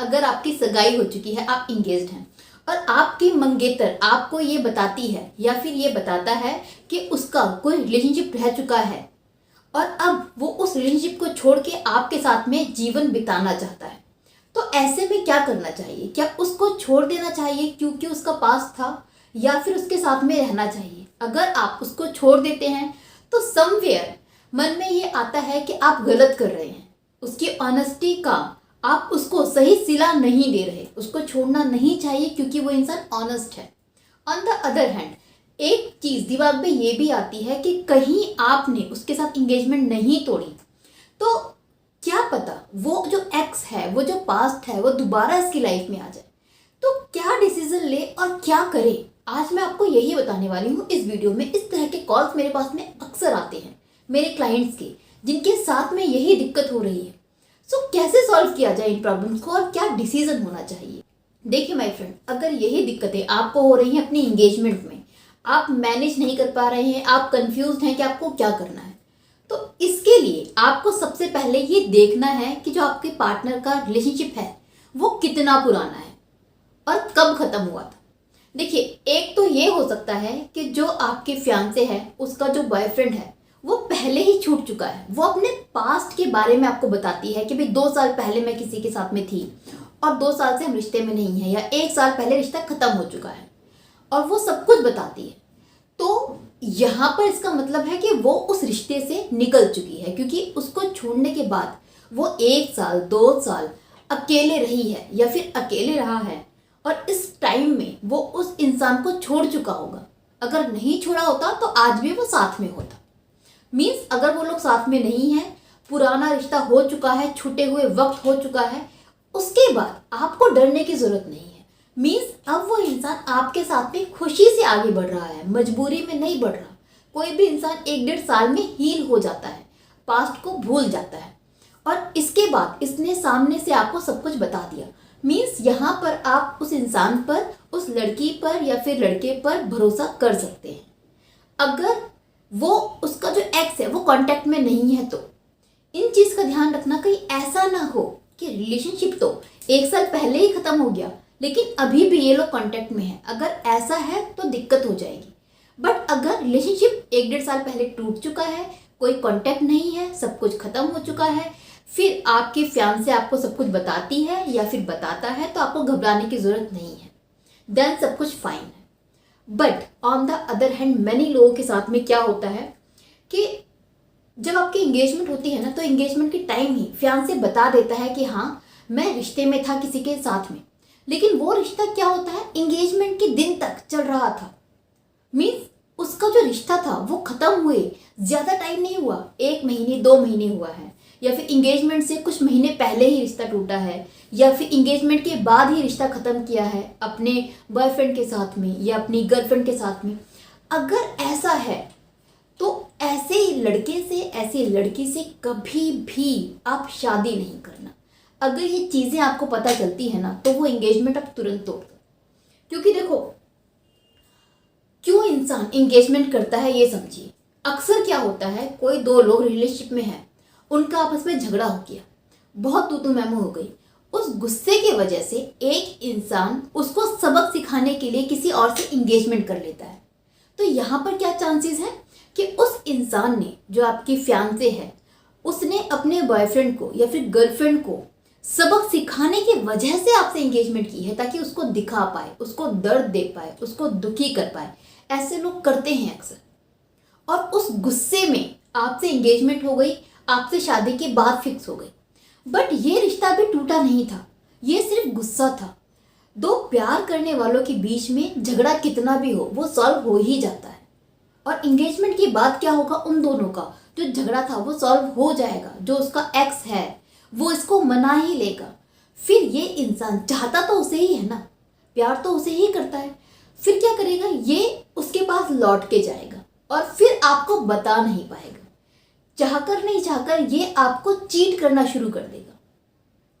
अगर आपकी सगाई हो चुकी है, आप इंगेज्ड हैं और आपकी मंगेतर आपको ये बताती है या फिर ये बताता है कि उसका कोई रिलेशनशिप रह चुका है और अब वो उस रिलेशनशिप को छोड़ के आपके साथ में जीवन बिताना चाहता है, तो ऐसे में क्या करना चाहिए? क्या उसको छोड़ देना चाहिए क्योंकि उसका पास था, या फिर उसके साथ में रहना चाहिए? अगर आप उसको छोड़ देते हैं तो समवेयर मन में ये आता है कि आप गलत कर रहे हैं, उसकी ऑनेस्टी का आप उसको सही सिला नहीं दे रहे, उसको छोड़ना नहीं चाहिए क्योंकि वो इंसान ऑनेस्ट है। ऑन द अदर हैंड एक चीज़ दिमाग में ये भी आती है कि कहीं आपने उसके साथ इंगेजमेंट नहीं तोड़ी तो क्या पता वो जो एक्स है, वो जो पास्ट है, वो दोबारा इसकी लाइफ में आ जाए, तो क्या डिसीजन ले और क्या करे? आज मैं आपको यही बताने वाली हूँ इस वीडियो में। इस तरह के कॉल्स मेरे पास में अक्सर आते हैं मेरे क्लाइंट्स के, जिनके साथ में यही दिक्कत हो रही है। सो कैसे सॉल्व किया जाए इन प्रॉब्लम्स को और क्या डिसीजन होना चाहिए? देखिए माय फ्रेंड, अगर यही दिक्कतें आपको हो रही हैं अपनी इंगेजमेंट में, आप मैनेज नहीं कर पा रहे हैं, आप कंफ्यूज हैं कि आपको क्या करना है, तो इसके लिए आपको सबसे पहले ये देखना है कि जो आपके पार्टनर का रिलेशनशिप है वो कितना पुराना है और कब खत्म हुआ था। देखिए, एक तो ये हो सकता है कि जो आपके फियांसे है, उसका जो बॉयफ्रेंड है, वो पहले ही छूट चुका है। वो अपने पास्ट के बारे में आपको बताती है कि भाई 2 साल पहले मैं किसी के साथ में थी और 2 साल से हम रिश्ते में नहीं है, या 1 साल पहले रिश्ता खत्म हो चुका है, और वो सब कुछ बताती है। तो यहाँ पर इसका मतलब है कि वो उस रिश्ते से निकल चुकी है, क्योंकि उसको छोड़ने के बाद वो 1 साल 2 साल अकेले रही है या फिर अकेले रहा है, और इस टाइम में वो उस इंसान को छोड़ चुका होगा। अगर नहीं छोड़ा होता तो आज भी वो साथ में होता। मीन्स अगर वो लोग साथ में नहीं है, पुराना रिश्ता हो चुका है, छूटे हुए वक्त हो चुका है, उसके बाद आपको डरने की जरूरत नहीं है। मीन्स अब वो इंसान आपके साथ में खुशी से आगे बढ़ रहा है, मजबूरी में नहीं बढ़ रहा। कोई भी इंसान 1-1.5 साल में हील हो जाता है, पास्ट को भूल जाता है, और इसके बाद इसने सामने से आपको सब कुछ बता दिया। मीन्स यहाँ पर आप उस इंसान पर, उस लड़की पर या फिर लड़के पर भरोसा कर सकते हैं। अगर वो उसका जो एक्स है वो कांटेक्ट में नहीं है, तो इन चीज़ का ध्यान रखना कहीं ऐसा ना हो कि रिलेशनशिप तो 1 साल पहले ही खत्म हो गया लेकिन अभी भी ये लोग कांटेक्ट में हैं। अगर ऐसा है तो दिक्कत हो जाएगी। बट अगर रिलेशनशिप 1-1.5 साल पहले टूट चुका है, कोई कांटेक्ट नहीं है, सब कुछ खत्म हो चुका है, फिर आपकी फियांसे आपको सब कुछ बताती है या फिर बताता है, तो आपको घबराने की जरूरत नहीं है, देन सब कुछ फाइन है। But on the other hand many लोगों के साथ में क्या होता है कि जब आपकी इंगेजमेंट होती है ना, तो इंगेजमेंट के टाइम ही फियांसे बता देता है कि हाँ मैं रिश्ते में था किसी के साथ में, लेकिन वो रिश्ता क्या होता है, इंगेजमेंट के दिन तक चल रहा था। मीन्स उसका जो रिश्ता था वो खत्म हुए ज़्यादा टाइम नहीं हुआ, 1 महीने 2 महीने हुआ है, या फिर इंगेजमेंट से कुछ महीने पहले ही रिश्ता टूटा है, या फिर इंगेजमेंट के बाद ही रिश्ता ख़त्म किया है अपने बॉयफ्रेंड के साथ में या अपनी गर्लफ्रेंड के साथ में। अगर ऐसा है तो ऐसे लड़के से, ऐसी लड़की से कभी भी आप शादी नहीं करना। अगर ये चीज़ें आपको पता चलती है ना, तो वो इंगेजमेंट आप तुरंत तोड़ दो। क्योंकि देखो, क्यों इंसान इंगेजमेंट करता है ये समझिए। अक्सर क्या होता है, कोई 2 लोग रिलेशनशिप में हैं, उनका आपस में झगड़ा हो गया, बहुत तू मैमू हो गई, उस गुस्से की वजह से एक इंसान उसको सबक सिखाने के लिए किसी और से इंगेजमेंट कर लेता है। तो यहाँ पर क्या चांसेस है कि उस इंसान ने, जो आपकी फियांसे है, उसने अपने बॉयफ्रेंड को या फिर गर्लफ्रेंड को सबक सिखाने की वजह से आपसे इंगेजमेंट की है, ताकि उसको दिखा पाए, उसको दर्द दे पाए, उसको दुखी कर पाए। ऐसे लोग करते हैं अक्सर, और उस गुस्से में आपसे इंगेजमेंट हो गई, आपसे शादी के बाद फिक्स हो गई। बट ये रिश्ता भी टूटा नहीं था, ये सिर्फ गुस्सा था। 2 प्यार करने वालों के बीच में झगड़ा कितना भी हो, वो सॉल्व हो ही जाता है। और इंगेजमेंट के बाद क्या होगा, उन दोनों का जो झगड़ा था वो सॉल्व हो जाएगा। जो उसका एक्स है वो इसको मना ही लेगा। फिर ये इंसान चाहता तो उसे ही है ना, प्यार तो उसे ही करता है, फिर क्या करेगा, ये उसके पास लौट के जाएगा और फिर आपको बता नहीं पाएगा। चाहकर नहीं चाहकर ये आपको चीट करना शुरू कर देगा।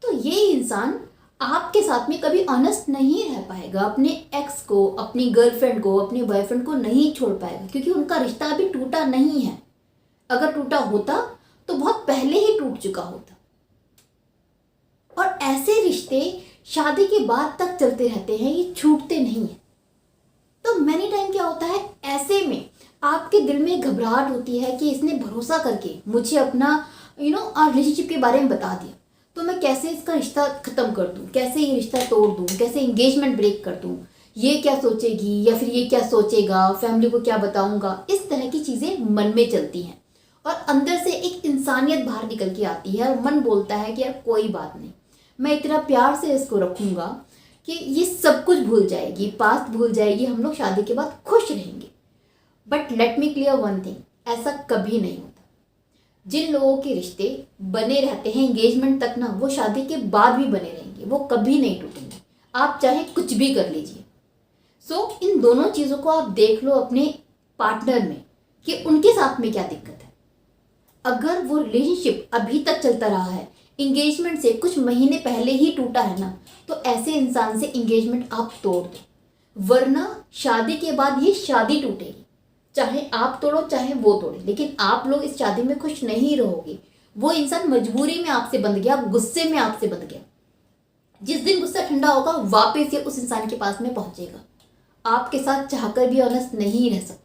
तो ये इंसान आपके साथ में कभी ऑनेस्ट नहीं रह पाएगा, अपने एक्स को, अपनी गर्लफ्रेंड को, अपने बॉयफ्रेंड को नहीं छोड़ पाएगा, क्योंकि उनका रिश्ता अभी टूटा नहीं है। अगर टूटा होता तो बहुत पहले ही टूट चुका होता। और ऐसे रिश्ते शादी के बाद तक चलते रहते हैं, ये छूटते नहीं हैं। तो मैनी टाइम क्या होता है, ऐसे में आपके दिल में घबराहट होती है कि इसने भरोसा करके मुझे अपना रिलेशनशिप के बारे में बता दिया, तो मैं कैसे इसका रिश्ता ख़त्म कर दूँ, कैसे ये रिश्ता तोड़ दूँ, कैसे इंगेजमेंट ब्रेक कर दूँ, ये क्या सोचेगी या फिर ये क्या सोचेगा, फैमिली को क्या बताऊँगा। इस तरह की चीज़ें मन में चलती हैं और अंदर से एक इंसानियत बाहर निकल के आती है और मन बोलता है कि यार कोई बात नहीं, मैं इतना प्यार से इसको रखूँगा कि ये सब कुछ भूल जाएगी, पास्ट भूल जाएगी, हम लोग शादी के बाद खुश रहेंगे। But let me clear one thing, ऐसा कभी नहीं होता। जिन लोगों के रिश्ते बने रहते हैं एंगेजमेंट तक ना, वो शादी के बाद भी बने रहेंगे, वो कभी नहीं टूटेंगे, आप चाहे कुछ भी कर लीजिए। सो इन दोनों चीज़ों को आप देख लो अपने पार्टनर में कि उनके साथ में क्या दिक्कत है। अगर वो रिलेशनशिप अभी तक चलता रहा है, इंगेजमेंट से कुछ महीने पहले ही टूटा है ना, तो ऐसे इंसान से इंगेजमेंट आप तोड़ दो, वरना शादी के बाद ये शादी टूटेगी। चाहे आप तोड़ो चाहे वो तोड़े, लेकिन आप लोग इस शादी में खुश नहीं रहोगे। वो इंसान मजबूरी में आपसे बंध गया, गुस्से में आपसे बंध गया। जिस दिन गुस्सा ठंडा होगा वापस ये उस इंसान के पास में पहुंचेगा, आपके साथ चाहकर भी ऑनेस्ट नहीं रह सकता।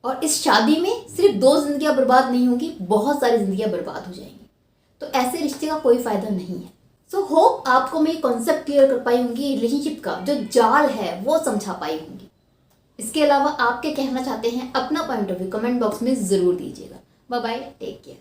और इस शादी में सिर्फ 2 जिंदगियां बर्बाद नहीं होंगी, बहुत सारी जिंदगियां बर्बाद हो जाएंगी। तो ऐसे रिश्ते का कोई फायदा नहीं है। सो होप आपको मैं ये कॉन्सेप्ट क्लियर कर पाई होंगी, रिलेशनशिप का जो जाल है वो समझा पाई होंगी। इसके अलावा आप क्या कहना चाहते हैं, अपना point of view comment box में ज़रूर दीजिएगा। Bye bye, take care.